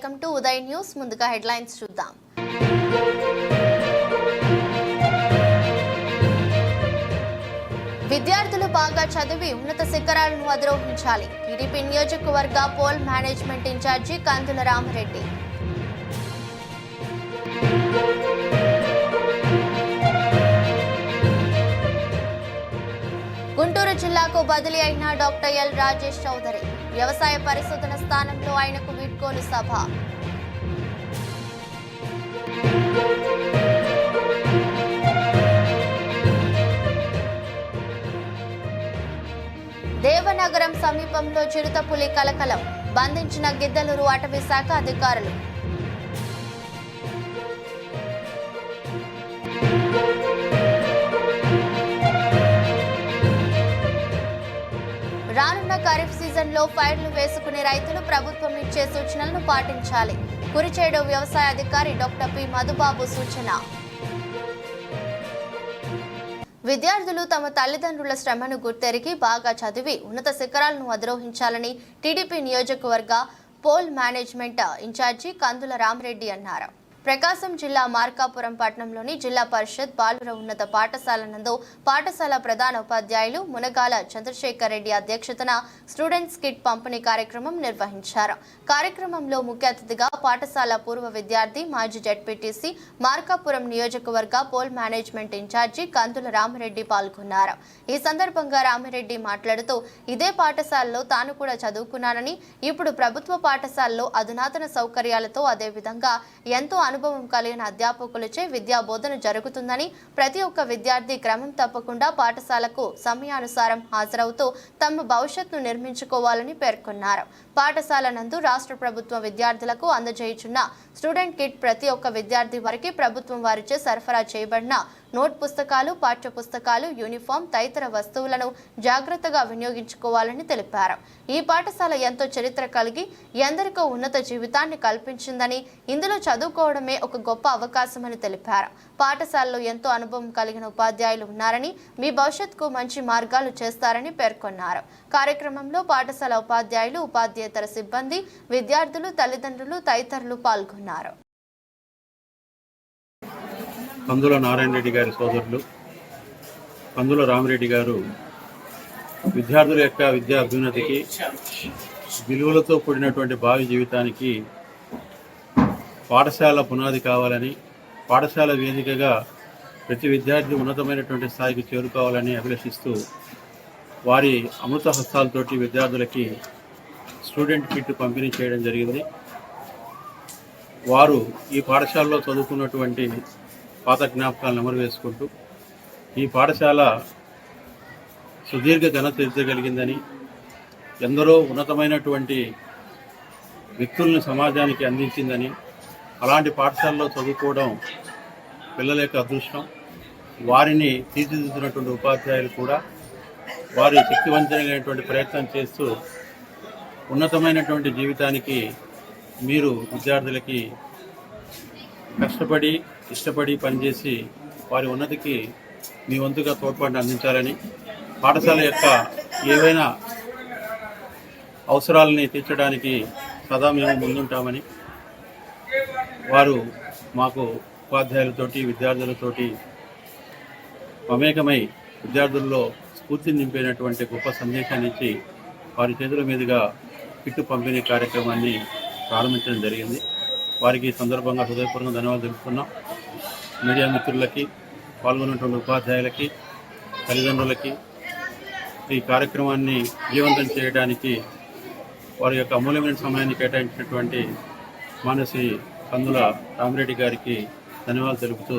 Welcome to Uday news. ముందుగా headlines చూద్దాం. విద్యార్థులు బాగా చదివి ఉన్నత శిఖరాలను అధిరోహించాలి. టీడీపీ నియోజకవర్గ పోల్ మేనేజ్మెంట్ ఇన్ఛార్జి కందుల రామరెడ్డి. గుంటూరు జిల్లాకు బదిలీ అయిన డాక్టర్ ఎల్ రాజేష్ చౌదరి. వ్యవసాయ పరిశోధన స్థానంలో ఆయనకు వీడ్కోలు సభ. దేవనగరం సమీపంలో చిరుతపులి కలకలం. బంధించిన గిద్దలూరు అటవీ శాఖ అధికారులు. రానున్న ఖరీఫ్ సీజన్లో ఫైర్లు వేసుకునే రైతులు ప్రభుత్వం ఇచ్చే సూచనలను పాటించాలి. కురిచేడు వ్యవసాయ అధికారి డాక్టర్ పి మధుబాబు సూచన. విద్యార్థులు తమ తల్లిదండ్రుల శ్రమను గుర్తెరిగి బాగా చదివి ఉన్నత శిఖరాలను అధిరోహించాలని టీడీపీ నియోజకవర్గ పోల్ మేనేజ్మెంట్ ఇన్ఛార్జి కందుల రామరెడ్డి అన్నారు. ప్రకాశం జిల్లా మార్కాపురం పట్టణంలోని జిల్లా పరిషత్ బాలుర ఉన్నత పాఠశాల నందు పాఠశాల ప్రధాన ఉపాధ్యాయులు మునగాల చంద్రశేఖర్ రెడ్డి అధ్యక్షతన స్టూడెంట్స్ కిట్ పంపిణీ కార్యక్రమం నిర్వహించారు. కార్యక్రమంలో ముఖ్య అతిథిగా పాఠశాల పూర్వ విద్యార్థి మాజీ జెడ్పీటీసీ మార్కాపురం నియోజకవర్గ పోల్ మేనేజ్మెంట్ ఇన్ఛార్జి కందుల రామరెడ్డి పాల్గొన్నారు. ఈ సందర్భంగా రామిరెడ్డి మాట్లాడుతూ ఇదే పాఠశాలలో తాను కూడా చదువుకున్నానని, ఇప్పుడు ప్రభుత్వ పాఠశాలలో అధునాతన సౌకర్యాలతో అదేవిధంగా ఎంతో అనుభవం కలిగిన అధ్యాపకులచే విద్యా బోధన జరుగుతుందని, ప్రతి ఒక్క విద్యార్థి క్రమం తప్పకుండా పాఠశాలకు సమయానుసారం హాజరవుతూ తమ భవిష్యత్తును నిర్మించుకోవాలని పేర్కొన్నారు. పాఠశాల నందు రాష్ట్ర ప్రభుత్వ విద్యార్థులకు అందజేయుచున్న స్టూడెంట్ కిట్ ప్రతి ఒక్క విద్యార్థి వారికి ప్రభుత్వం వారిచే సరఫరా చేయబడిన నోట్ పుస్తకాలు, పాఠ్య పుస్తకాలు, యూనిఫామ్ తదితర వస్తువులను జాగ్రత్తగా వినియోగించుకోవాలని తెలిపారు. ఈ పాఠశాల ఎంతో చరిత్ర కలిగి ఎందరికో ఉన్నత జీవితాన్ని కల్పించిందని, ఇందులో చదువుకోవడమే ఒక గొప్ప అవకాశమని తెలిపారు. పాఠశాలలో ఎంతో అనుభవం కలిగిన ఉపాధ్యాయులు ఉన్నారని, మీ భవిష్యత్తుకు మంచి మార్గాలు చేస్తారని పేర్కొన్నారు. కార్యక్రమంలో పాఠశాల ఉపాధ్యాయులు, ఉపాధ్యేతర సిబ్బంది, విద్యార్థులు, తల్లిదండ్రులు తదితరులు పాల్గొన్నారు. కందుల నారాయణ రెడ్డి గారి సోదరులు కందుల రామరెడ్డి గారు విద్యార్థుల యొక్క విద్యా అభ్యున్నతికి, విలువలతో కూడినటువంటి భావి జీవితానికి పాఠశాల పునాది కావాలని, పాఠశాల వేదికగా ప్రతి విద్యార్థి ఉన్నతమైనటువంటి స్థాయికి చేరుకోవాలని అభిలషిస్తూ వారి అమృత హస్తాలతోటి విద్యార్థులకి స్టూడెంట్ కిట్ పంపిణీ చేయడం జరిగింది. వారు ఈ పాఠశాలలో చదువుకున్నటువంటి పాత జ్ఞాపకాలను నెమరు వేసుకుంటూ ఈ పాఠశాల సుదీర్ఘ ఘన చరిత్ర కలిగిందని, ఎందరో ఉన్నతమైనటువంటి వ్యక్తులను సమాజానికి అందించిందని, అలాంటి పాఠశాలలో చదువుకోవడం పిల్లల యొక్క అదృష్టం. వారిని తీర్చిదిద్దుతున్నటువంటి ఉపాధ్యాయులు కూడా వారి శక్తివంతమైనటువంటి ప్రయత్నం చేస్తూ ఉన్నతమైనటువంటి జీవితానికి మీరు విద్యార్థులకి కష్టపడి ఇష్టపడి పనిచేసి వారి ఉన్నతికి మీ వంతుగా తోడ్పాటును అందించాలని, పాఠశాల యొక్క ఏవైనా అవసరాలని తీర్చడానికి సదా మేము ముందుంటామని వారు మాకు ఉపాధ్యాయులతోటి విద్యార్థులతోటి మమేకమై విద్యార్థుల్లో స్ఫూర్తిని నింపేటటువంటి గొప్ప సందేశాన్ని ఇచ్చి వారి చేతుల మీదుగా కిట్టు పంపిణీ కార్యక్రమాన్ని ప్రారంభించడం జరిగింది. వారికి ఈ సందర్భంగా హృదయపూర్వకంగా ధన్యవాదాలు తెలుపుతున్నాం. మీడియా మిత్రులకి, పాల్గొన్నటువంటి ఉపాధ్యాయులకి, తల్లిదండ్రులకి ఈ కార్యక్రమాన్ని విజయవంతం చేయడానికి వారి యొక్క అమూల్యమైన సమయాన్ని కేటాయించినటువంటి మానసి కందుల రామరెడ్డి గారికి ధన్యవాదాలు తెలుపుతూ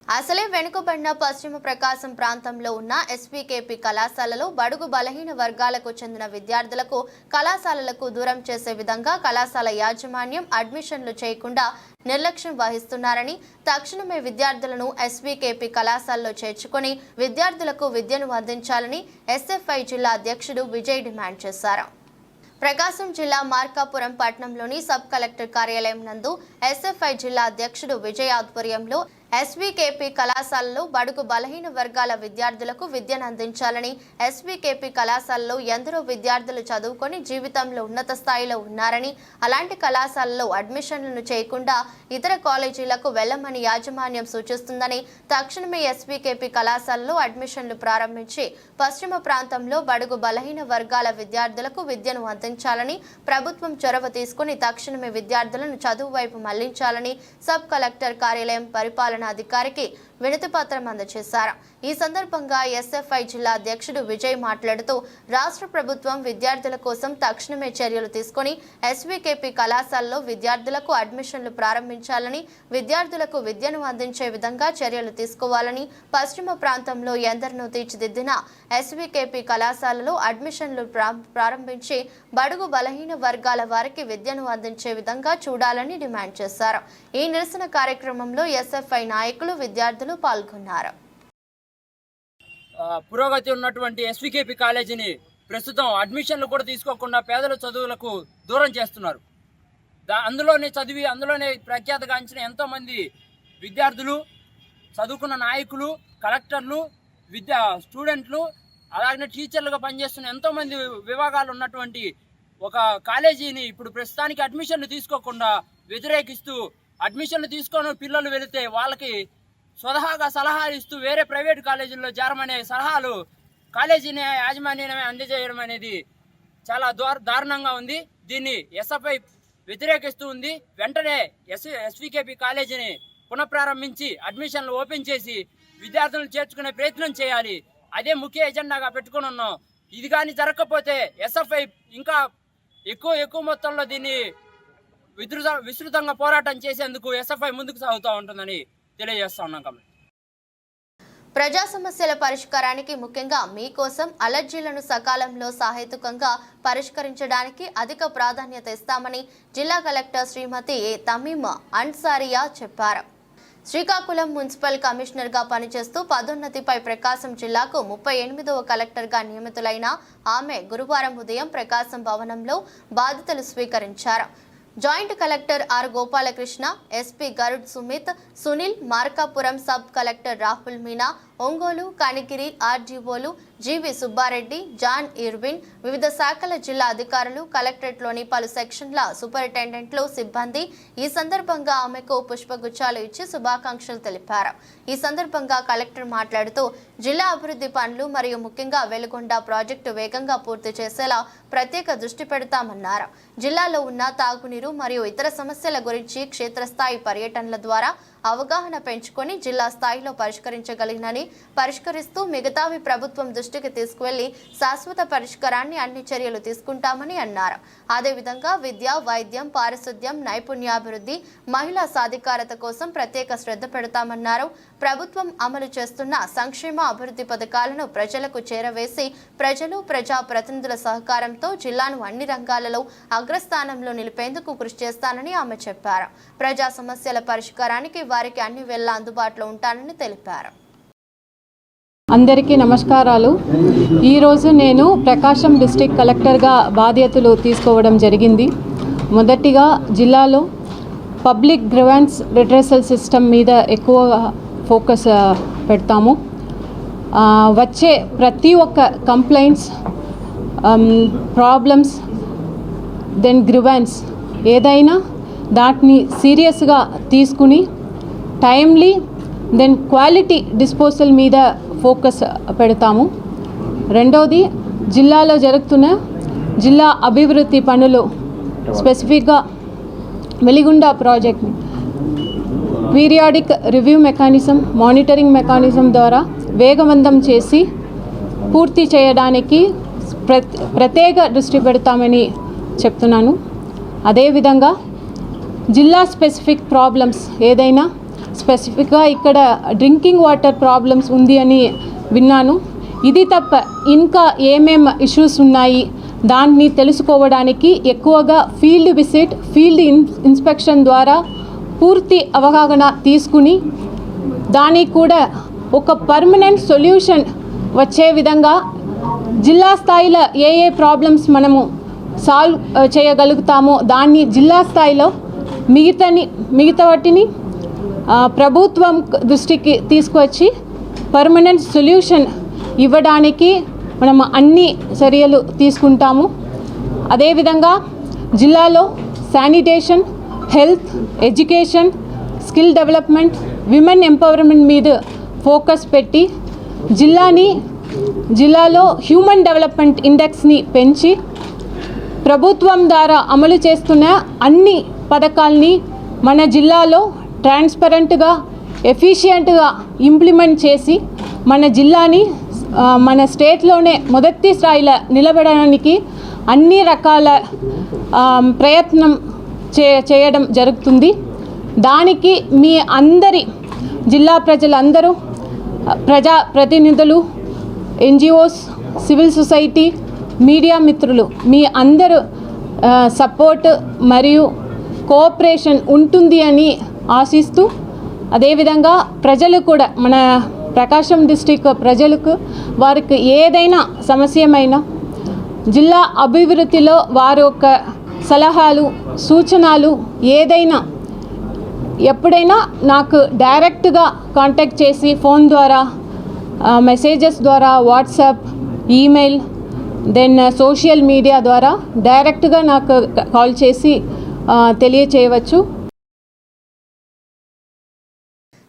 అసలే వెనుకబడిన పశ్చిమ ప్రకాశం ప్రాంతంలో ఉన్న ఎస్పీకేపీ కళాశాలలో బడుగు బలహీన వర్గాలకు చెందిన విద్యార్థులకు కళాశాలలకు దూరం చేసే విధంగా కళాశాల యాజమాన్యం అడ్మిషన్లు చేయకుండా నిర్లక్ష్యం వహిస్తున్నారని, తక్షణమే విద్యార్థులను ఎస్పీకేపీ కళాశాలలో చేర్చుకొని విద్యార్థులకు విద్యను అందించాలని ఎస్ఎఫ్ఐ జిల్లా అధ్యక్షుడు విజయ్ డిమాండ్ చేశారు. ప్రకాశం జిల్లా మార్కాపురం పట్టణంలోని సబ్ కలెక్టర్ కార్యాలయం నందు ఎస్ఎఫ్ఐ జిల్లా అధ్యక్షుడు విజయ్ ఆధ్వర్యంలో ఎస్వీకేపీ కళాశాలలో బడుగు బలహీన వర్గాల విద్యార్థులకు విద్యను అందించాలని ఎస్వీకేపీ కళాశాలలో ఎందరో విద్యార్థులు చదువుకొని జీవితంలో ఉన్నత స్థాయిలో ఉన్నారని అలాంటి కళాశాలలో అడ్మిషన్లను చేయకుండా ఇతర కాలేజీలకు వెళ్లమని యాజమాన్యం సూచిస్తుందని తక్షణమే ఎస్వీకేపీ కళాశాలలో అడ్మిషన్లు ప్రారంభించి పశ్చిమ ప్రాంతంలో బడుగు బలహీన వర్గాల విద్యార్థులకు విద్యను అందించాలని ప్రభుత్వం చొరవ తీసుకుని తక్షణమే విద్యార్థులను చదువు వైపు మళ్లించాలని సబ్ కలెక్టర్ కార్యాలయం పరిపాలన అధికారికి వినతి పత్రం అందజేశారు. ఈ సందర్భంగా ఎస్ఎఫ్ఐ జిల్లా అధ్యక్షుడు విజయ్ మాట్లాడుతూ రాష్ట్ర ప్రభుత్వం విద్యార్థుల కోసం తక్షణమే చర్యలు తీసుకుని ఎస్వీకేపీ కళాశాలలో విద్యార్థులకు అడ్మిషన్లు ప్రారంభించాలని విద్యార్థులకు విద్యను అందించే విధంగా చర్యలు తీసుకోవాలని పశ్చిమ ప్రాంతంలో ఎందరినో తీర్చిదిద్దిన ఎస్వీకేపీ కళాశాలలో అడ్మిషన్లు ప్రారంభించి బడుగు బలహీన వర్గాల వారికి విద్యను అందించే విధంగా చూడాలని డిమాండ్ చేశారు. ఈ నిరసన కార్యక్రమంలో ఎస్ఎఫ్ఐ నాయకులు విద్యార్థులు పాల్గొన్నారు. పురోగతి ఉన్నటువంటి ఎస్వీకేపీ కాలేజీని ప్రస్తుతం అడ్మిషన్లు కూడా తీసుకోకుండా పేదల చదువులకు దూరం చేస్తున్నారు. అందులోనే ప్రఖ్యాతగాంచిన ఎంతోమంది విద్యార్థులు, చదువుకున్న నాయకులు, కలెక్టర్లు, స్టూడెంట్లు, అలాగే టీచర్లుగా పనిచేస్తున్న ఎంతోమంది విభాగాలు ఉన్నటువంటి ఒక కాలేజీని ఇప్పుడు ప్రస్తుతానికి అడ్మిషన్లు తీసుకోకుండా వ్యతిరేకిస్తూ, అడ్మిషన్లు తీసుకొని పిల్లలు వెళితే వాళ్ళకి స్వతహాగా సలహాలు ఇస్తూ వేరే ప్రైవేటు కాలేజీల్లో చేరమనే సలహాలు కాలేజీని యాజమాన్యమే అందజేయడం అనేది చాలా దారుణంగా ఉంది. దీన్ని ఎస్ఎఫ్ఐ వ్యతిరేకిస్తూ ఉంది. వెంటనే ఎస్వీకేపీ కాలేజీని పునఃప్రారంభించి అడ్మిషన్లు ఓపెన్ చేసి విద్యార్థులను చేర్చుకునే ప్రయత్నం చేయాలి. అదే ముఖ్య ఎజెండాగా పెట్టుకుని ఉన్నాం. ఇది కానీ జరగకపోతే ఎస్ఎఫ్ఐ ఇంకా ఎక్కువ మొత్తంలో దీన్ని విస్తృతంగా పోరాటం చేసేందుకు ఎస్ఎఫ్ఐ ముందుకు సాగుతూ ఉంటుందని తెలియజేస్తా ఉన్నాం. కాబట్టి ప్రజా సమస్యల పరిష్కారానికి ముఖ్యంగా మీకోసం అలర్జీలను సకాలంలో సహేతుకంగా పరిష్కరించడానికి అధిక ప్రాధాన్యత ఇస్తామని జిల్లా కలెక్టర్ శ్రీమతి ఏ తమీమ్ అన్సారియా చెప్పారు. శ్రీకాకుళం మున్సిపల్ కమిషనర్గా పనిచేస్తూ పదోన్నతిపై ప్రకాశం జిల్లాకు 38వ కలెక్టర్గా నియమితులైన ఆమె గురువారం ఉదయం ప్రకాశం భవనంలో బాధ్యతలు స్వీకరించారు. Joint collector R Gopalakrishna, SP Garud Sumit, Sunil, Markapuram sub collector Rahul Meena, Ongole, Kanigiri ఆర్డీఓలు జీవి సుబ్బారెడ్డి, జాన్ ఇర్విన్, వివిధ శాఖల జిల్లా అధికారులు, కలెక్టరేట్లోని పలు సెక్షన్ల సూపరింటెండెంట్లు, సిబ్బంది ఈ సందర్భంగా ఆమెకు పుష్పగుచ్చాలు ఇచ్చి శుభాకాంక్షలు తెలిపారు. ఈ సందర్భంగా కలెక్టర్ మాట్లాడుతూ జిల్లా అభివృద్ధి పనులు మరియు ముఖ్యంగా వెలుగొండ ప్రాజెక్టు వేగంగా పూర్తి చేసేలా ప్రత్యేక దృష్టి పెడతామన్నారు. జిల్లాలో ఉన్న తాగునీరు మరియు ఇతర సమస్యల గురించి క్షేత్రస్థాయి పర్యటనల ద్వారా అవగాహన పెంచుకొని జిల్లా స్థాయిలో పరిష్కరిస్తూ మిగతావి ప్రభుత్వం దృష్టికి తీసుకువెళ్లి శాశ్వత పరిష్కారాన్ని అన్ని చర్యలు తీసుకుంటామని అన్నారు. అదేవిధంగా విద్య, వైద్యం, పారిశుద్ధ్యం, నైపుణ్యాభివృద్ధి, మహిళా సాధికారత కోసం ప్రత్యేక శ్రద్ధ పెడతామన్నారు. ప్రభుత్వం అమలు చేస్తున్న సంక్షేమ అభివృద్ధి పథకాలను ప్రజలకు చేరవేసి ప్రజలు, ప్రజా ప్రతినిధుల సహకారంతో జిల్లాను అన్ని రంగాలలో అగ్రస్థానంలో నిలిపేందుకు కృషి చేస్తానని ఆమె చెప్పారు. ప్రజా సమస్యల పరిష్కారానికి వారికి అన్ని వేళ అందుబాటులో ఉంటానని తెలిపారు. అందరికీ నమస్కారాలు. ఈరోజు నేను ప్రకాశం డిస్ట్రిక్ట్ కలెక్టర్గా బాధ్యతలు తీసుకోవడం జరిగింది. మొదటిగా జిల్లాలో పబ్లిక్ గ్రీవెన్స్ రిట్రెసల్ సిస్టమ్ మీద ఎక్కువ ఫోకస్ పెడతాము. వచ్చే ప్రతి ఒక్క కంప్లైంట్స్, ప్రాబ్లమ్స్, దెన్ గ్రీవెన్స్ ఏదైనా దాన్ని సీరియస్గా తీసుకుని టైమ్లీ దెన్ క్వాలిటీ డిస్పోజల్ మీద ఫోకస్ పెడతాము. రెండవది, జిల్లాలో జరుగుతున్న జిల్లా అభివృద్ధి పనులు, స్పెసిఫిక్గా వెలిగొండ ప్రాజెక్ట్ని periodic review mechanism, monitoring mechanism ద్వారా వేగవంతం చేసి పూర్తి చేయడానికి ప్రత్యేక దృష్టి పెడతామని చెప్తున్నాను. అదేవిధంగా జిల్లా స్పెసిఫిక్ ప్రాబ్లమ్స్ ఏదైనా, స్పెసిఫిక్గా ఇక్కడ డ్రింకింగ్ వాటర్ ప్రాబ్లమ్స్ ఉంది అని విన్నాను. ఇది తప్ప ఇంకా ఏమేం ఇష్యూస్ ఉన్నాయి దాన్ని తెలుసుకోవడానికి ఎక్కువగా ఫీల్డ్ విజిట్, ఫీల్డ్ ఇన్స్పెక్షన్ ద్వారా పూర్తి అవగాహన తీసుకుని దానికి కూడా ఒక పర్మనెంట్ సొల్యూషన్ వచ్చే విధంగా జిల్లా స్థాయిలో ఏ ప్రాబ్లమ్స్ మనము సాల్వ్ చేయగలుగుతామో దాన్ని జిల్లా స్థాయిలో మిగతా వాటిని ప్రభుత్వం దృష్టికి తీసుకువచ్చి పర్మనెంట్ సొల్యూషన్ ఇవ్వడానికి మనం అన్ని చర్యలు తీసుకుంటాము. అదేవిధంగా జిల్లాలో sanitation, health, education, skill development, women empowerment మీద ఫోకస్ పెట్టి జిల్లాలో హ్యూమన్ డెవలప్మెంట్ ఇండెక్స్ని పెంచి ప్రభుత్వం ద్వారా అమలు చేస్తున్న అన్ని పథకాల్ని మన జిల్లాలో ట్రాన్స్పరెంట్గా, ఎఫిషియెంట్గా ఇంప్లిమెంట్ చేసి మన జిల్లాని మన స్టేట్లోనే మొదటి స్థాయిలో నిలబడడానికి అన్ని రకాల ప్రయత్నం చేయడం జరుగుతుంది. దానికి మీ అందరి జిల్లా ప్రజలందరూ, ప్రజాప్రతినిధులు, ఎన్జిఓస్, సివిల్ సొసైటీ, మీడియా మిత్రులు మీ అందరూ సపోర్ట్ మరియు కోఆపరేషన్ ఉంటుంది అని ఆశిస్తూ, అదేవిధంగా ప్రజలు కూడా, మన ప్రకాశం డిస్టిక్ ప్రజలకు వారికి ఏదైనా సమస్యమైనా జిల్లా అభివృద్ధిలో వారి యొక్క సలహాలు, సూచనలు ఏదైనా ఎప్పుడైనా నాకు డైరెక్ట్గా కాంటాక్ట్ చేసి ఫోన్ ద్వారా, మెసేజెస్ ద్వారా, WhatsApp, email, then social media ద్వారా డైరెక్ట్గా నాకు కాల్ చేసి తెలియచేయవచ్చు.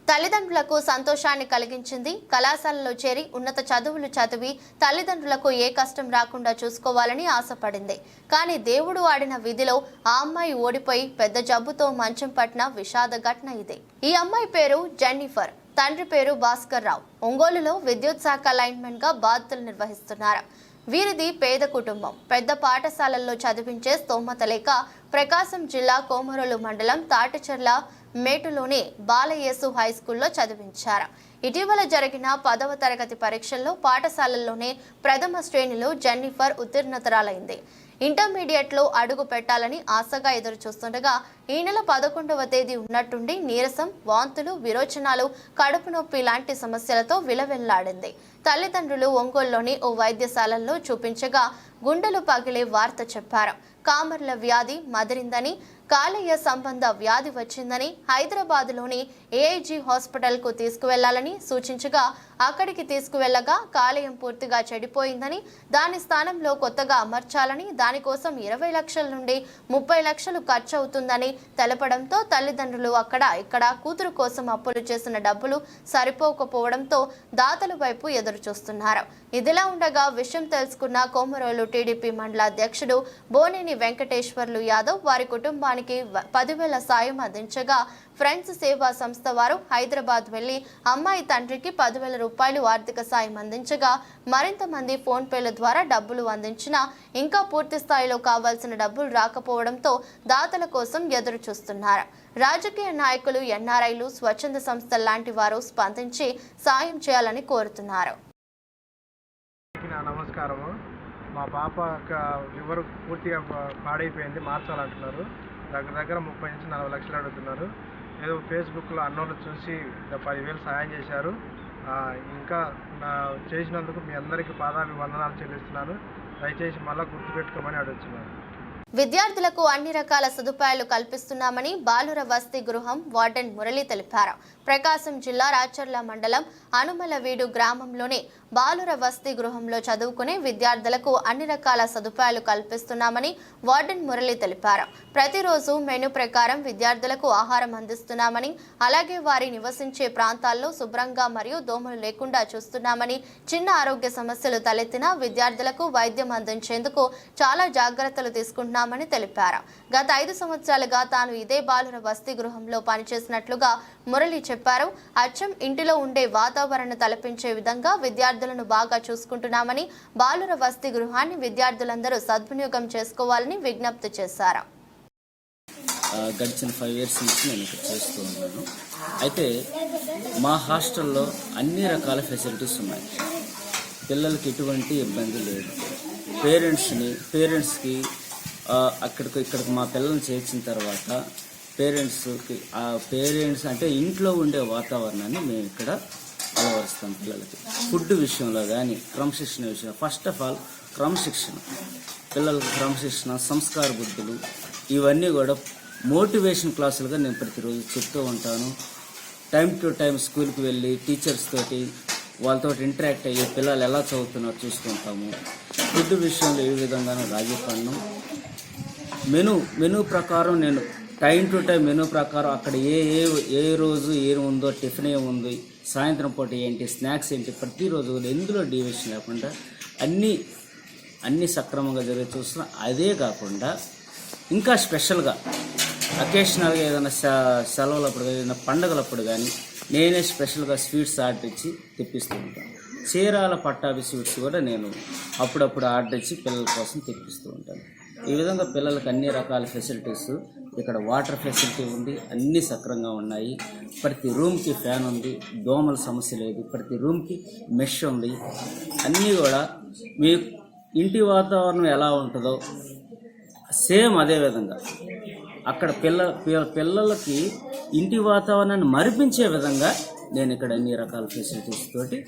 తల్లిదండ్రులకు సంతోషాన్ని కలిగించింది. కళాశాలలో చేరి ఉన్నత చదువులు చదివి తల్లిదండ్రులకు ఏ కష్టం రాకుండా చూసుకోవాలని ఆశపడింది. కానీ దేవుడు ఆడిన విధిలో ఆ అమ్మాయి ఓడిపోయి పెద్ద జబ్బుతో మంచం పట్టిన విషాద ఘటన ఇది. ఈ అమ్మాయి పేరు జెన్నిఫర్, తండ్రి పేరు భాస్కర్ రావు. ఒంగోలులో విద్యుత్ శాఖ లైన్మెన్ గా బాధ్యతలు నిర్వహిస్తున్నారు. వీరిది పేద కుటుంబం. పెద్ద పాఠశాలల్లో చదివించే స్తోమత లేక ప్రకాశం జిల్లా కోమరోలు మండలం తాటిచెర్ల మేటులోని బాలయేసు హై స్కూల్లో చదివించారు. ఇటీవల జరిగిన 10వ తరగతి పరీక్షల్లో పాఠశాలల్లోనే ప్రథమ శ్రేణిలో జెన్నిఫర్ ఉత్తీర్ణతరాలైంది. ఇంటర్మీడియట్లో అడుగు పెట్టాలని ఆశగా ఎదురు చూస్తుండగా ఈ నెల 11వ తేదీ ఉన్నట్టుండి నీరసం, వాంతులు, విరోచనాలు, కడుపు నొప్పి లాంటి సమస్యలతో విలవిల్లాడింది. తల్లిదండ్రులు ఒంగోలులోని ఓ వైద్యశాలల్లో చూపించగా గుండెలు పగిలే వార్త చెప్పారు. కామర్ల వ్యాధి మదిరిందని, కాలేయ సంబంధ వ్యాధి వచ్చిందని హైదరాబాద్లోని ఏఐజీ హాస్పిటల్కు తీసుకువెళ్లాలని సూచించగా అక్కడికి తీసుకువెళ్లగా కాలేయం పూర్తిగా చెడిపోయిందని, దాని స్థానంలో కొత్తగా అమర్చాలని, దానికోసం 20 లక్షల నుండి 30 లక్షలు ఖర్చు అవుతుందని తెలపడంతో తల్లిదండ్రులు అక్కడ ఇక్కడ కూతురు కోసం అప్పులు చేసిన డబ్బులు సరిపోకపోవడంతో దాతల వైపు ఎదురు చూస్తున్నారు. ఇదిలా ఉండగా విషయం తెలుసుకున్న కోమరోలు టీడీపీ మండల అధ్యక్షుడు బోనేని వెంకటేశ్వర్లు యాదవ్ వారి కుటుంబానికి 10,000 సాయం అందించగా ఫ్రెండ్స్ సేవా సంస్థ వారు హైదరాబాద్ వెళ్లి అమ్మాయి తండ్రికి 10,000 రూపాయలు ఆర్థిక సాయం అందించగా మరింత మంది ఫోన్ పేల ద్వారా డబ్బులు అందించినా ఇంకా పూర్తి స్థాయిలో కావాల్సిన డబ్బులు రాకపోవడంతో దాతల కోసం ఎదురు చూస్తున్నారు. రాజకీయ నాయకులు, ఎన్ఆర్ఐలు, స్వచ్ఛంద సంస్థల లాంటి వారు స్పందించి సాయం చేయాలని కోరుతున్నారు. నమస్కారము. మా పాప లివర్ పూర్తిగా పాడైపోయింది, మార్చాలంటున్నారు. దగ్గర 30 నుంచి 40 లక్షలు అడుగుతున్నారు. ఏదో ఫేస్బుక్లో అన్నోళ్ళు చూసి 10,000 సాయం చేశారు. ఇంకా చేసినందుకు మీ అందరికీ పాదాభివందనాలు చెల్లిస్తున్నాను. దయచేసి మళ్ళీ గుర్తుపెట్టుకోమని అడుగుతున్నాను. విద్యార్థులకు అన్ని రకాల సదుపాయాలు కల్పిస్తున్నామని బాలుర వసతి గృహం వార్డెన్ మురళి తెలిపారు. ప్రకాశం జిల్లా రాచర్ల మండలం అనుమలవీడు గ్రామంలోని బాలుర వసతి గృహంలో చదువుకునే విద్యార్థులకు అన్ని రకాల సదుపాయాలు కల్పిస్తున్నామని వార్డెన్ మురళి తెలిపారు. ప్రతిరోజు మెనూ ప్రకారం విద్యార్థులకు ఆహారం అందిస్తున్నామని, అలాగే వారి నివసించే ప్రాంతాల్లో శుభ్రంగా మరియు దోమలు లేకుండా చూస్తున్నామని, చిన్న ఆరోగ్య సమస్యలు తలెత్తినా విద్యార్థులకు వైద్యం అందించేందుకు చాలా జాగ్రత్తలు తీసుకుంటున్నామని తెలిపారు. గత 5 సంవత్సరాలుగా తాను ఇదే బాలుర వసతి గృహంలో పనిచేసినట్లుగా మురళి చెప్పారు. అచ్చం ఇంటిలో ఉండే వాతావరణం తలపించే విధంగా విద్యార్థులను బాగా చూసుకుంటున్నామని, బాలుర వసతి గృహాన్ని విద్యార్థులందరూ సద్వినియోగం చేసుకోవాలని విజ్ఞప్తి చేశారు. గడిచిన 5 years నుంచి నేను ఇక్కడ చేస్తూ ఉన్నాను. అయితే మా హాస్టల్లో అన్ని రకాల ఫెసిలిటీస్ ఉన్నాయి. పిల్లలకి ఎటువంటి ఇబ్బంది లేదు. పేరెంట్స్కి ఇక్కడికి మా పిల్లల్ని చేర్చిన తర్వాత పేరెంట్స్ అంటే ఇంట్లో ఉండే వాతావరణాన్ని మేము ఇక్కడ అలవరుస్తాం. పిల్లలకి ఫుడ్ విషయంలో కానీ, క్రమశిక్షణ విషయంలో, ఫస్ట్ ఆఫ్ ఆల్ క్రమశిక్షణ, పిల్లలకి క్రమశిక్షణ, సంస్కార బుద్ధులు, ఇవన్నీ కూడా మోటివేషన్ క్లాసులుగా నేను ప్రతిరోజు చెప్తూ ఉంటాను. టైం టు టైం స్కూల్కి వెళ్ళి టీచర్స్ తోటి వాళ్ళతో ఇంటరాక్ట్ అయ్యి పిల్లలు ఎలా చదువుతున్నారో చూసుకుంటాము. ఫుడ్ విషయంలో ఏ విధంగానూ రాజీ పడను. మెనూ ప్రకారం నేను టైం టు టైం మెనూ ప్రకారం అక్కడ ఏ రోజు ఏముందో, టిఫిన్ ఏముంది, సాయంత్రం పూట ఏంటి, స్నాక్స్ ఏంటి, ప్రతిరోజు ఎందులో డీవియేషన్ లేకుండా అన్నీ సక్రమంగా జరిగే చూస్తున్నాం. అదే కాకుండా ఇంకా స్పెషల్గా అకేషనల్గా ఏదైనా సెలవులప్పుడు ఏదైనా పండగలప్పుడు కానీ నేనే స్పెషల్గా స్వీట్స్ ఆర్డర్ ఇచ్చి తెప్పిస్తూ ఉంటాను. చీరాల పట్టాభి స్వీట్స్ కూడా నేను అప్పుడప్పుడు ఆర్డర్ ఇచ్చి పిల్లల కోసం తెప్పిస్తూ ఉంటాను. ఈ విధంగా పిల్లలకు అన్ని రకాల ఫెసిలిటీస్, ఇక్కడ వాటర్ ఫెసిలిటీ ఉంది, అన్నీ సక్రంగా ఉన్నాయి. ప్రతి రూమ్కి ఫ్యాన్ ఉంది, దోమల సమస్య లేదు, ప్రతి రూమ్కి మెష్ ఉంది. అన్నీ కూడా మీ ఇంటి వాతావరణం ఎలా ఉంటుందో సేమ్ అదే విధంగా అక్కడ పిల్లలకి ఇంటి వాతావరణాన్ని మరిపించే విధంగా నేను ఇక్కడ అన్ని రకాల ఫెసిలిటీస్ తోటి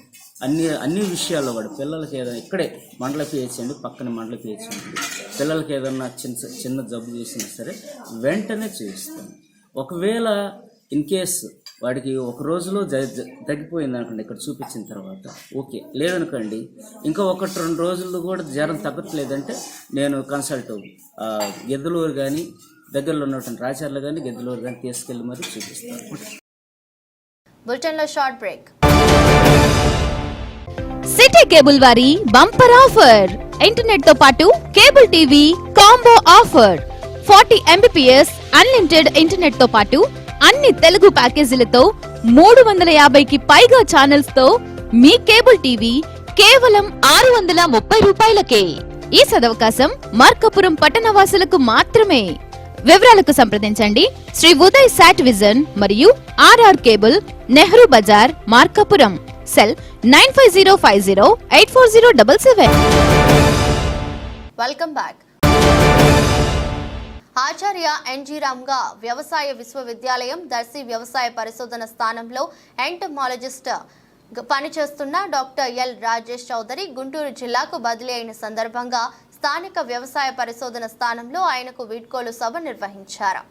అన్ని విషయాల్లో కూడా పిల్లలకి ఏదైనా ఇక్కడే మండల పిహెచ్ అండి, పక్కన మండల పిహెచ్ ఉంటుంది. పిల్లలకి ఏదన్నా చిన్న జబ్బు చేసినా సరే వెంటనే చూపిస్తాను. ఒకవేళ ఇన్ కేస్ వాడికి ఒక రోజులో తగ్గిపోయింది అనుకోండి, ఇక్కడ చూపించిన తర్వాత ఓకే, లేదనుకోండి ఇంకా 1-2 రోజులు కూడా జ్వరం తగ్గట్లేదంటే నేను కన్సల్ట్ గిద్దలూరు కానీ దగ్గరలో ఉన్నటువంటి రాచర్లు కానీ గిద్దలూరు కానీ తీసుకెళ్ళి మరి చూపిస్తాను. బులెటిన్లో షార్ట్ బ్రేక్. సిటీ కేబుల్ వారి బంపర్ ఆఫర్, ఇంటర్నెట్ తో పాటు cable TV combo offer. 40 Mbps unlimited internet తో పాటు అన్ని తెలుగు ప్యాకేజీలతో 350కి పైగా ఛానల్స్ తో మీ కేబుల్ టీవీ కేవలం 630 రూపాయలకే. ఈ సదవకాశం మార్కాపురం పట్టణవాసులకు మాత్రమే. వివరాలకు సంప్రదించండి శ్రీ ఉదయ్ సాట్ విజన్ మరియు RR cable, Nehru Bazar, Markapuram. Cell 9505084077. Welcome back. Acharya NG Ranga వ్యవసాయ విశ్వవిద్యాలయం దర్శి వ్యవసాయ పరిశోధన స్థానంలో ఎంటమాలజిస్ట్ పనిచేస్తున్న డాక్టర్ ఎల్ రాజేష్ చౌదరి గుంటూరు జిల్లాకు బదిలీ అయిన సందర్భంగా స్థానిక వ్యవసాయ పరిశోధన స్థానంలో ఆయనకు వీడ్కోలు సభ నిర్వహించారు.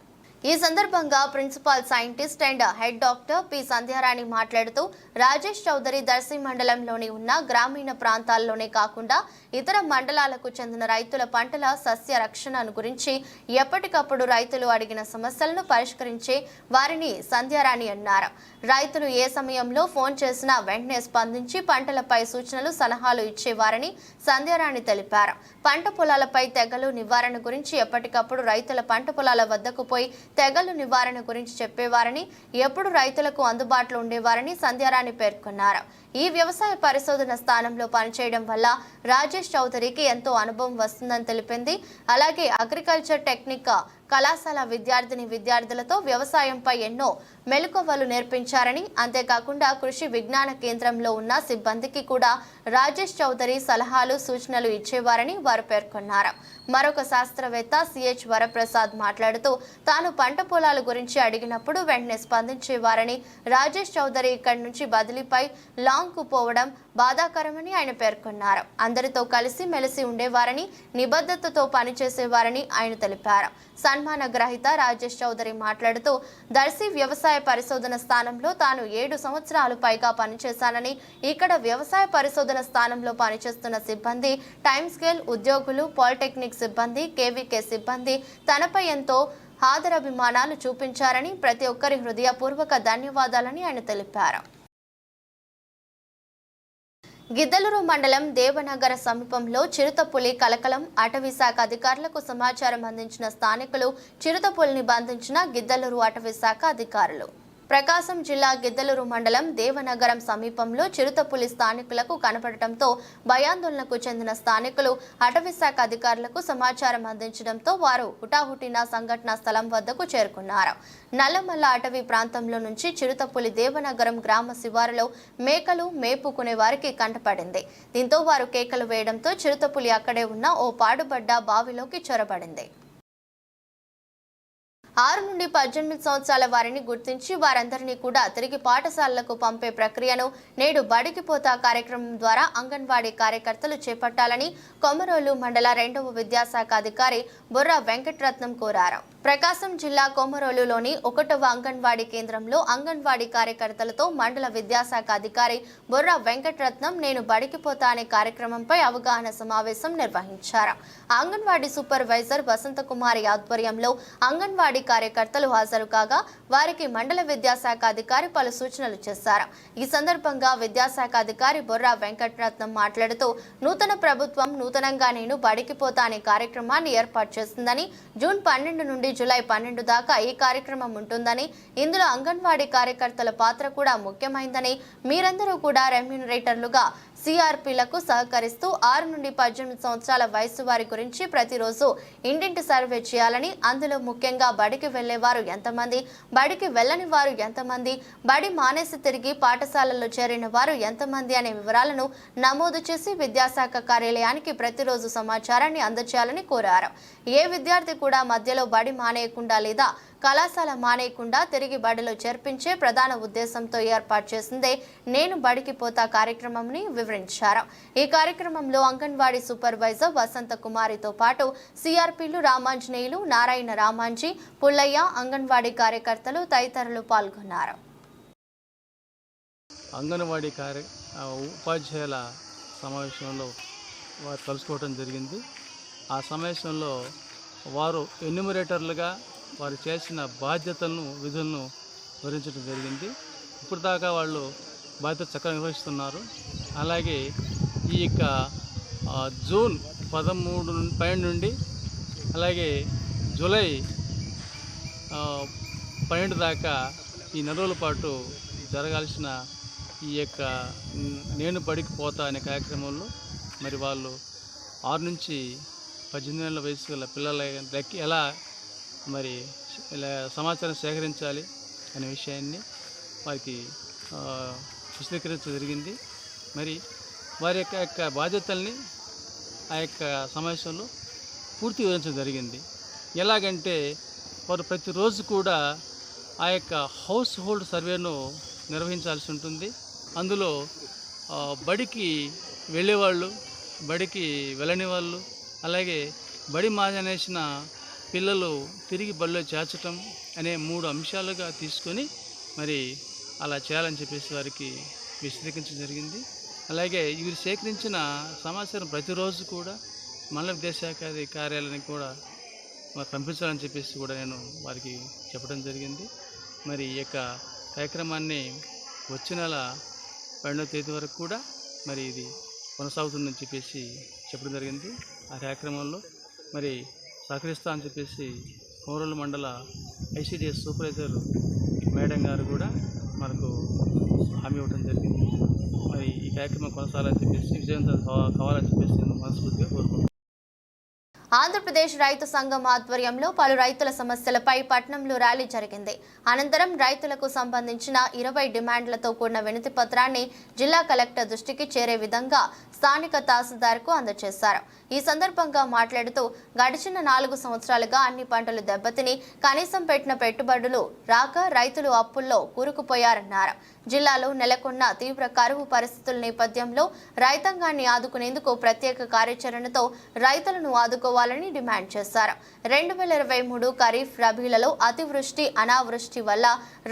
ఈ సందర్భంగా principal scientist and head doctor P Sandhyarani మాట్లాడుతూ రాజేష్ చౌదరి దర్శి మండలంలోని ఉన్న గ్రామీణ ప్రాంతాల్లోనే కాకుండా ఇతర మండలాలకు చెందిన రైతుల పంటల సస్య రక్షణను గురించి ఎప్పటికప్పుడు రైతులు అడిగిన సమస్యలను పరిష్కరించే వారిని సంధ్యారాణి అన్నారు. రైతులు ఏ సమయంలో ఫోన్ చేసినా వెంటనే స్పందించి పంటలపై సూచనలు, సలహాలు ఇచ్చేవారని సంధ్యారాణి తెలిపారు. పంట పొలాలపై తెగలు నివారణ గురించి ఎప్పటికప్పుడు రైతుల పంట పొలాల వద్దకు పోయి తెగలు నివారణ గురించి చెప్పేవారని, ఎప్పుడు రైతులకు అందుబాటులో ఉండేవారని సంధ్యారాణి పేర్కొన్నారు. ఈ వ్యవసాయ పరిశోధన స్థానంలో పనిచేయడం వల్ల రాజేష్ చౌదరికి ఎంతో అనుభవం వస్తుందని తెలిపింది. అలాగే అగ్రికల్చర్ టెక్నిక్ కళాశాల విద్యార్థులతో వ్యవసాయంపై ఎన్నో మెలకువలు నేర్పించారని, అంతేకాకుండా కృషి విజ్ఞాన కేంద్రంలో ఉన్న సిబ్బందికి కూడా రాజేష్ చౌదరి సలహాలు, సూచనలు ఇచ్చేవారని వారు పేర్కొన్నారు. మరొక శాస్త్రవేత్త సిహెచ్ వరప్రసాద్ మాట్లాడుతూ తాను పంట పొలాల గురించి అడిగినప్పుడు వెంటనే స్పందించేవారని, రాజేష్ చౌదరి ఇక్కడి నుంచి బదిలీపై లాంగ్కు పోవడం బాధాకరమని ఆయన పేర్కొన్నారు. అందరితో కలిసి మెలిసి ఉండేవారని, నిబద్ధతతో పనిచేసేవారని ఆయన తెలిపారు. సన్మాన గ్రహీత రాజేష్ చౌదరి మాట్లాడుతూ దర్శి వ్యవసాయ పరిశోధన స్థానంలో తాను 7 సంవత్సరాలు పైగా పనిచేశానని, ఇక్కడ వ్యవసాయ పరిశోధన స్థానంలో పనిచేస్తున్న సిబ్బంది, టైమ్ స్కేల్ ఉద్యోగులు, పాలిటెక్నిక్ సిబ్బంది, కేవీకే సిబ్బంది తనపై ఎంతో ఆదరాభిమానాలు చూపించారని, ప్రతి ఒక్కరి హృదయపూర్వక ధన్యవాదాలని ఆయన తెలిపారు. గిద్దలూరు మండలం దేవనగర సమీపంలో చిరుతపులి కలకలం. అటవీశాఖ అధికారులకు సమాచారం అందించిన స్థానికులు చిరుతపులిని బంధించిన గిద్దలూరు అటవీశాఖ అధికారులు. ప్రకాశం జిల్లా గిద్దలూరు మండలం దేవనగరం సమీపంలో చిరుతపులి స్థానికులకు కనపడటంతో భయాందోళనకు చెందిన స్థానికులు అటవీశాఖ అధికారులకు సమాచారం అందించడంతో వారు హుటాహుటిన సంఘటనా స్థలం వద్దకు చేరుకున్నారు. నల్లమల్ల అటవీ ప్రాంతంలో నుంచి చిరుతపులి దేవనగరం గ్రామ శివారులో మేకలు మేపుకునే వారికి కంటపడింది. దీంతో వారు కేకలు వేయడంతో చిరుతపులి అక్కడే ఉన్న ఓ పాడుబడ్డ బావిలోకి చొరబడింది. 6 నుండి 18 సంవత్సరాల వారిని గుర్తించి వారందరినీ కూడా తిరిగి పాఠశాలలకు పంపే ప్రక్రియను నేడు బడికి పోతా కార్యక్రమం ద్వారా అంగన్వాడీ కార్యకర్తలు చేపట్టాలని కొమరోలు మండల 2వ విద్యాశాఖ అధికారి బుర్రా వెంకటరత్నం కోరారు. ప్రకాశం జిల్లా కొమరోలులోని 1వ అంగన్వాడీ కేంద్రంలో అంగన్వాడీ కార్యకర్తలతో మండల విద్యాశాఖ అధికారి బొర్రా వెంకటరత్నం నేను బడికి పోతా అనే కార్యక్రమంపై అవగాహన సమావేశం నిర్వహించారు. అంగన్వాడీ సూపర్వైజర్ వసంతకుమారి ఆధ్వర్యంలో అంగన్వాడీ కార్యకర్తలు హాజరు కాగా వారికి మండల విద్యాశాఖ అధికారి పలు సూచనలు చేశారు. ఈ సందర్భంగా విద్యాశాఖ అధికారి బొర్రా వెంకటరత్నం మాట్లాడుతూ నూతన ప్రభుత్వం నూతనంగా నేను బడికి పోతా అనే కార్యక్రమాన్ని ఏర్పాటు చేసిందని, జూన్ 12 నుండి జూలై 12 దాకా ఈ కార్యక్రమం ఉంటుందని, ఇందులో అంగన్వాడీ కార్యకర్తల పాత్ర కూడా ముఖ్యమైందని, మీరందరూ కూడా రెమ్యూనరేటర్లుగా సిఆర్పీలకు సహకరిస్తూ 6 నుండి 18 సంవత్సరాల వయసు వారి గురించి ప్రతిరోజు ఇంటింటి సర్వే చేయాలని, అందులో ముఖ్యంగా బడికి వెళ్లేవారు ఎంతమంది, బడికి వెళ్లని వారు ఎంతమంది, బడి మానేసి తిరిగి పాఠశాలల్లో చేరిన వారు ఎంతమంది అనే వివరాలను నమోదు చేసి విద్యాశాఖ కార్యాలయానికి ప్రతిరోజు సమాచారాన్ని అందజేయాలని కోరారు. ఏ విద్యార్థి కూడా మధ్యలో బడి మానేయకుండా లేదా కళాశాల మానేయకుండా తిరిగి బడిలో చేర్పించే ప్రధాన ఉద్దేశంతో ఏర్పాటు చేసిందే నేను బడికి పోతా కార్యక్రమంని వివరించారు. ఈ కార్యక్రమంలో అంగన్వాడీ సూపర్వైజర్ వసంత కుమారితో పాటు సిఆర్పీలు రామాంజనేయులు, నారాయణ రామాంజీ, పుల్లయ్య, అంగన్వాడీ కార్యకర్తలు తదితరులు పాల్గొన్నారు. అంగన్వాడీ ఉపాధ్యాయుల సమావేశంలో వారు కలుసుకోవడం జరిగింది. ఆ సమావేశంలో వారు ఎన్యూమరేటర్లుగా వారు చేసిన బాధ్యతలను, విధులను వివరించడం జరిగింది. ఇప్పుడు దాకా వాళ్ళు బాధ్యత చక్కగా నిర్వహిస్తున్నారు. అలాగే ఈ యొక్క జూన్ 13 నుండి అలాగే జూలై 12 దాకా ఈ నెల రోజుల పాటు జరగాల్సిన ఈ యొక్క నేను బడికి పోతా అనే కార్యక్రమంలో మరి వాళ్ళు 6 నుంచి 18 ఏళ్ళ వయసు గల పిల్లల ఎలా మరి సమాచారం సేకరించాలి అనే విషయాన్ని వారికి విశదీకరించడం జరిగింది. మరి వారి యొక్క బాధ్యతల్ని ఆ యొక్క సమావేశంలో పూర్తి వివరించడం జరిగింది. ఎలాగంటే వారు ప్రతిరోజు కూడా ఆ యొక్క హౌస్ హోల్డ్ సర్వేను నిర్వహించాల్సి ఉంటుంది. అందులో బడికి వెళ్ళేవాళ్ళు, బడికి వెళ్ళని వాళ్ళు, అలాగే బడి మానేసిన పిల్లలు తిరిగి బడిలో చేర్చటం అనే 3 అంశాలుగా తీసుకొని మరి అలా చేయాలని చెప్పేసి వారికి విశదీకరించడం జరిగింది. అలాగే వీరు సేకరించిన సమాచారం ప్రతిరోజు కూడా మండల విద్యాశాఖ కార్యాలయానికి కూడా పంపించాలని చెప్పేసి కూడా నేను వారికి చెప్పడం జరిగింది. మరి ఈ యొక్క కార్యక్రమాన్ని వచ్చే నెల 12వ తేదీ వరకు కూడా మరి ఇది కొనసాగుతుందని చెప్పేసి చెప్పడం జరిగింది. ఆ కార్యక్రమంలో మరి సహకరిస్తా అని చెప్పేసి కొమరోలు మండల ఐసిడిఎస్ సూపర్వైజర్ మేడం గారు కూడా మనకు హామీ ఇవ్వడం జరిగింది. మరి ఈ కార్యక్రమం కొనసాగాలని చెప్పేసి విజయవంతం కావాలని చెప్పేసి నేను మనస్ఫూర్తిగా కోరుకుంటున్నాను. ఆంధ్రప్రదేశ్ రైతు సంఘం ఆధ్వర్యంలో పలు రైతుల సమస్యలపై పట్నంలో ర్యాలీ జరిగింది. అనంతరం రైతులకు సంబంధించిన 20 డిమాండ్లతో కూడిన వినతి పత్రాన్ని జిల్లా కలెక్టర్ దృష్టికి చేరే విధంగా స్థానిక తహసీల్దార్కు అందజేశారు. ఈ సందర్భంగా మాట్లాడుతూ గడిచిన 4 సంవత్సరాలుగా అన్ని పంటలు దెబ్బతిని కనీసం పెట్టిన పెట్టుబడులు రాక రైతులు అప్పుల్లో కూరుకుపోయారన్నారు. జిల్లాలో నెలకొన్న తీవ్ర కరువు పరిస్థితుల నేపథ్యంలో రైతాంగాన్ని ఆదుకునేందుకు ప్రత్యేక కార్యాచరణతో రైతులను ఆదుకోవాలని డిమాండ్ చేశారు. 2023 ఖరీఫ్ రబీలలో అతివృష్టి అనావృష్టి వల్ల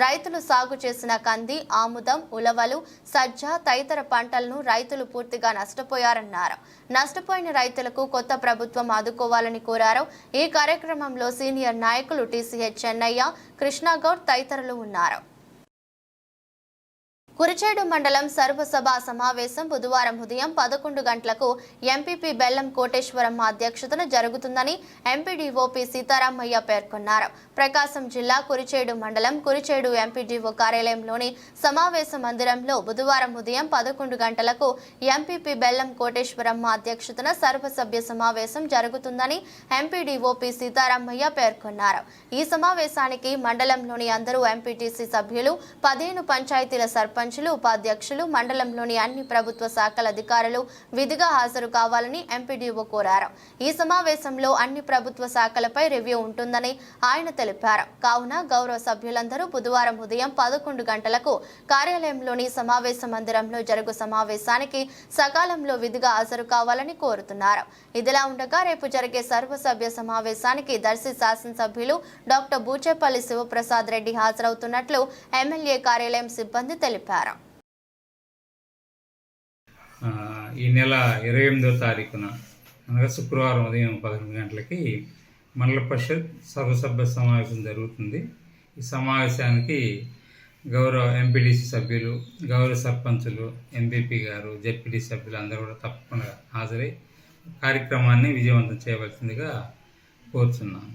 రైతులు సాగు చేసిన కంది, ఆముదం, ఉలవలు, సజ్జ తదితర పంటలను రైతులు పూర్తిగా నష్టపోయారన్నారు. నష్టపోయిన రైతులకు కొత్త ప్రభుత్వం ఆదుకోవాలని కోరారు. ఈ కార్యక్రమంలో సీనియర్ నాయకులు టీసీహెచ్ చెన్నయ్య, కృష్ణగౌడ్ తదితరులు ఉన్నారు. కురిచేడు మండలం సర్వసభ సమావేశం బుధవారం ఉదయం 11 గంటలకు ఎంపీపీ బెల్లం కోటేశ్వరమ్మ అధ్యక్షతన జరుగుతుందని ఎంపీడీఓ పి సీతారామయ్య పేర్కొన్నారు. ప్రకాశం జిల్లా కురిచేడు మండలం కురిచేడు ఎంపీడీఓ కార్యాలయంలోని సమావేశ మందిరంలో బుధవారం ఉదయం 11 గంటలకు ఎంపీపీ బెల్లం కోటేశ్వరమ్మ అధ్యక్షతన సర్వసభ్య సమావేశం జరుగుతుందని ఎంపీడీఓ పి సీతారామయ్య పేర్కొన్నారు. ఈ సమావేశానికి మండలంలోని అందరూ ఎంపీటీసీ సభ్యులు, 15 పంచాయతీల సర్పంచ్ సర్పంచులు, ఉపాధ్యక్షులు, మండలంలోని అన్ని ప్రభుత్వ శాఖల అధికారులు విధిగా హాజరు కావాలని ఎంపీడీఓ కోరారు. ఈ సమావేశంలో అన్ని ప్రభుత్వ శాఖలపై రివ్యూ ఉంటుందని ఆయన తెలిపారు. కావున గౌరవ సభ్యులందరూ బుధవారం ఉదయం 11 గంటలకు కార్యాలయంలోని సమావేశ మందిరంలో జరుగు సమావేశానికి సకాలంలో విధిగా హాజరు కావాలని కోరుతున్నారు. ఇదిలా ఉండగా రేపు జరిగే సర్వసభ్య సమావేశానికి దర్శి శాసనసభ్యులు డాక్టర్ బూచేపల్లి శివప్రసాద్ రెడ్డి హాజరవుతున్నట్లు ఎమ్మెల్యే కార్యాలయం సిబ్బంది తెలిపారు. ఈ నెల 28వ తారీఖున అనగా శుక్రవారం ఉదయం 11 గంటలకి మండల పరిషత్ సర్వసభ్య సమావేశం జరుగుతుంది. ఈ సమావేశానికి గౌరవ ఎంపీడీసీ సభ్యులు, గౌరవ సర్పంచులు, ఎంపీపీ గారు, జెడ్పీటీ సభ్యులు అందరూ కూడా తప్పకుండా హాజరై కార్యక్రమాన్ని విజయవంతం చేయవలసిందిగా కోరుతున్నాను.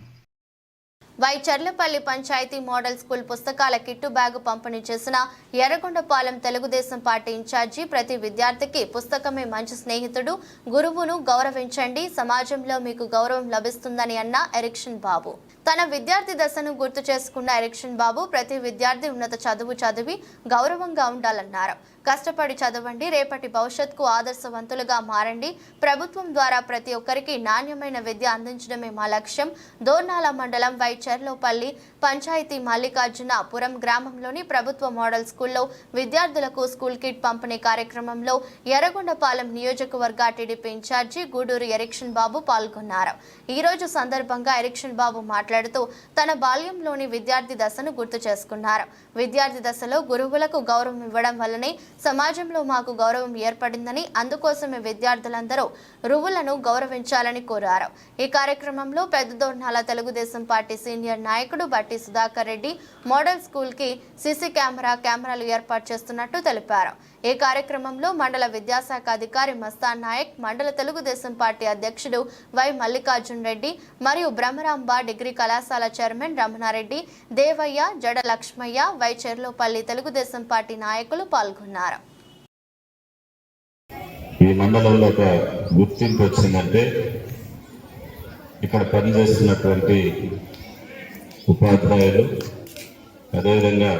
వైచర్లపల్లి పంచాయతీ మోడల్ స్కూల్ పుస్తకాల కిట్టు బ్యాగు పంపిణీ చేసిన ఎర్రగొండపాలెం తెలుగుదేశం పార్టీ ఇన్ఛార్జి ప్రతి విద్యార్థికి పుస్తకమే మంచి స్నేహితుడు, గురువును గౌరవించండి, సమాజంలో మీకు గౌరవం లభిస్తుందని అన్న ఎరిక్షన్ బాబు. తన విద్యార్థి దశను గుర్తు చేసుకున్న ఎరిక్షన్ బాబు ప్రతి విద్యార్థి ఉన్నత చదువు చదివి గౌరవంగా ఉండాలన్నారు. కష్టపడి చదవండి, రేపటి భవిష్యత్తుకు ఆదర్శవంతులుగా మారండి. ప్రభుత్వం ద్వారా ప్రతి ఒక్కరికి నాణ్యమైన విద్య అందించడమే మా లక్ష్యం. దోర్నాల మండలం వైచర్లపల్లి పంచాయతీ మల్లికార్జునపురం గ్రామంలోని ప్రభుత్వ మోడల్ స్కూల్లో విద్యార్థులకు స్కూల్ కిట్ పంపిణీ కార్యక్రమంలో ఎర్రగొండపాలెం నియోజకవర్గ టీడీపీ ఇన్ఛార్జి గూడూరు ఎరిక్షన్ బాబు పాల్గొన్నారు. ఈ రోజు సందర్భంగా ఎరిక్షన్ బాబు మాట్లాడుతూ తన బాల్యంలోని విద్యార్థి దశను గుర్తు చేసుకున్నారు. విద్యార్థి దశలో గురువులకు గౌరవం ఇవ్వడం వల్లనే సమాజంలో మాకు గౌరవం ఏర్పడిందని, అందుకోసమే విద్యార్థులందరూ రువులను గౌరవించాలని కోరారు. ఈ కార్యక్రమంలో పెద్దదోర్నాల తెలుగుదేశం పార్టీ సీనియర్ నాయకుడు బట్టి సుధాకర్ రెడ్డి మోడల్ స్కూల్ కి సీసీ కెమెరాలు ఏర్పాటు చేస్తున్నట్టు తెలిపారు. ఈ కార్యక్రమంలో మండల విద్యాశాఖ అధికారి మస్తాన్ నాయక్, మండల తెలుగుదేశం పార్టీ అధ్యక్షుడు వై మల్లికార్జున్ రెడ్డి మరియు బ్రహ్మరాంబ డిగ్రీ కళాశాల చైర్మన్ రమణారెడ్డి, దేవయ్య, జడ లక్ష్మయ్య, వైచర్లపల్లి తెలుగుదేశం పార్టీ నాయకులు పాల్గొన్నారు. ఈ మండలంలో ఒక గుర్తింపు వచ్చిందంటే ఇక్కడ పనిచేస్తున్నటువంటి ఉపాధ్యాయులు, అదేవిధంగా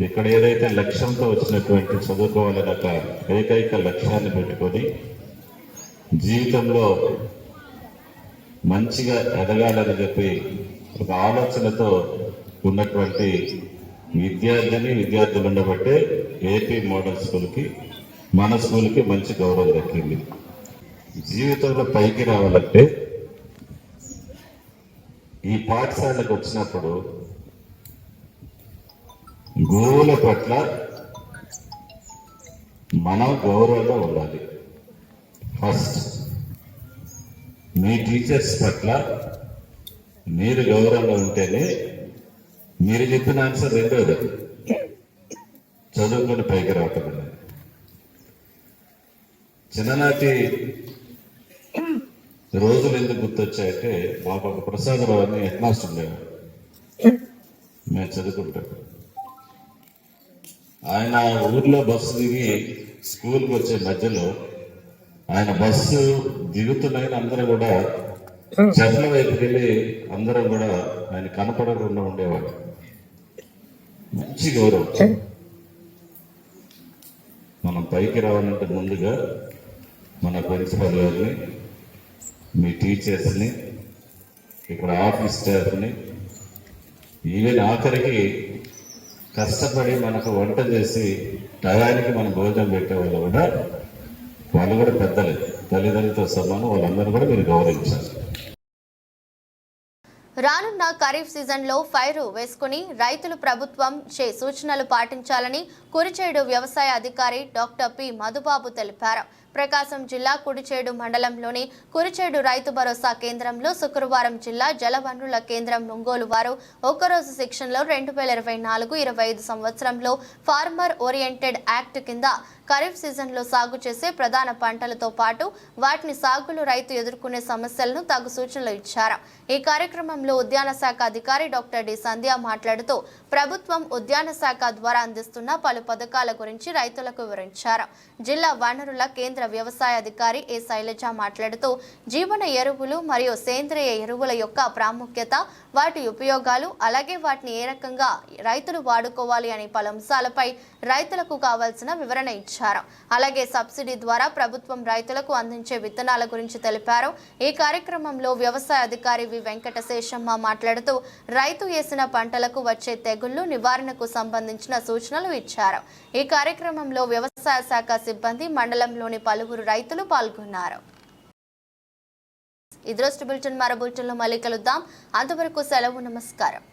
ఇక్కడ ఏదైతే లక్ష్యంతో వచ్చినటువంటి చదువుకోవాలని ఒక ఏకైక లక్ష్యాన్ని పెట్టుకొని జీవితంలో మంచిగా ఎదగాలని చెప్పి ఒక ఆలోచనతో ఉన్నటువంటి విద్యార్థులు ఉండబట్టే ఏపీ మోడల్ స్కూల్కి, మన స్కూల్కి మంచి గౌరవం దక్కింది. జీవితంలో పైకి రావాలంటే ఈ పాఠశాలకు వచ్చినప్పుడు గురువుల పట్ల మనం గౌరవంగా ఉండాలి. ఫస్ట్ మీ టీచర్స్ పట్ల మీరు గౌరవంగా ఉంటేనే మీరు చెప్పిన ఆన్సర్ రెండోది చదువుకుని పైకి రావటం. చిన్ననాటి రోజులు ఎందుకు గుర్తొచ్చాయంటే, మాకు ఒక ప్రసాదరావు అని హెడ్ మాస్టర్ ఉండేవాడు. మేము చదువుకుంటాం. ఆయన ఊర్లో బస్సు దిగి స్కూల్కి వచ్చే మధ్యలో ఆయన బస్సు దిగుతున్నాయని అందరూ కూడా చెట్ల వైపుకి వెళ్ళి అందరూ కూడా ఆయన కనపడకుండా ఉండేవాడు. మంచి గౌరవం. మనం పైకి రావాలంటే ముందుగా మన ప్రిన్సిపల్ గారిని, మీ టీచర్స్ని, ఇక్కడ ఆఫీస్ స్టాఫ్ని, ఈవెన్ ఆఖరికి కష్టపడి మనకు వంట చేసి టయానికి మన భోజనం పెట్టే వాళ్ళు కూడా పెద్దలే, తల్లిదండ్రులతో సమానం. వాళ్ళందరూ కూడా మీరు గౌరవించాలి. రానున్న ఖరీఫ్ సీజన్లో పైరు వేసుకుని రైతులు ప్రభుత్వం చే సూచనలు పాటించాలని కురిచేడు వ్యవసాయ అధికారి డాక్టర్ పి మధుబాబు తెలిపారు. ప్రకాశం జిల్లా కుడిచేడు మండలంలోని కురిచేడు రైతు భరోసా కేంద్రంలో శుక్రవారం జిల్లా జలవనరుల కేంద్రం ఒంగోలు వారు ఒక్కరోజు శిక్షణలో 2024-25 సంవత్సరంలో ఫార్మర్ ఓరియంటెడ్ యాక్ట్ కింద ఖరీఫ్ సీజన్లో సాగు చేసే ప్రధాన పంటలతో పాటు వాటిని సాగులో రైతు ఎదుర్కొనే సమస్యలను తగు సూచనలు ఇచ్చారు. ఈ కార్యక్రమంలో ఉద్యాన శాఖ అధికారి డాక్టర్ డి సంధ్య మాట్లాడుతూ ప్రభుత్వం ఉద్యాన శాఖ ద్వారా అందిస్తున్న పలు పథకాల గురించి రైతులకు వివరించారు. జిల్లా వనరుల కేంద్ర కేంద్ర వ్యవసాయ అధికారి ఏ శైలజ మాట్లాడుతూ జీవన ఎరువులు మరియు సేంద్రియ ఎరువుల యొక్క ప్రాముఖ్యత, వాటి ఉపయోగాలు, అలాగే వాటిని ఏ రకంగా రైతులు వాడుకోవాలి అనే పలు అంశాలపై రైతులకు కావాల్సిన వివరణ ఇచ్చారు. అలాగే సబ్సిడీ ద్వారా ప్రభుత్వం రైతులకు అందించే విత్తనాల గురించి తెలిపారు. ఈ కార్యక్రమంలో వ్యవసాయ అధికారి వి వెంకటశేషమ్మ మాట్లాడుతూ రైతు వేసిన పంటలకు వచ్చే తెగుళ్లు నివారణకు సంబంధించిన సూచనలు ఇచ్చారు. ఈ కార్యక్రమంలో వ్యవసాయ శాఖ సిబ్బంది, మండలంలోని పలువురు రైతులు పాల్గొన్నారు. ఈ దృష్టి బులెటిన్ మరో బులెటిన్లో మళ్ళీ కలుద్దాం. అంతవరకు సెలవు, నమస్కారం.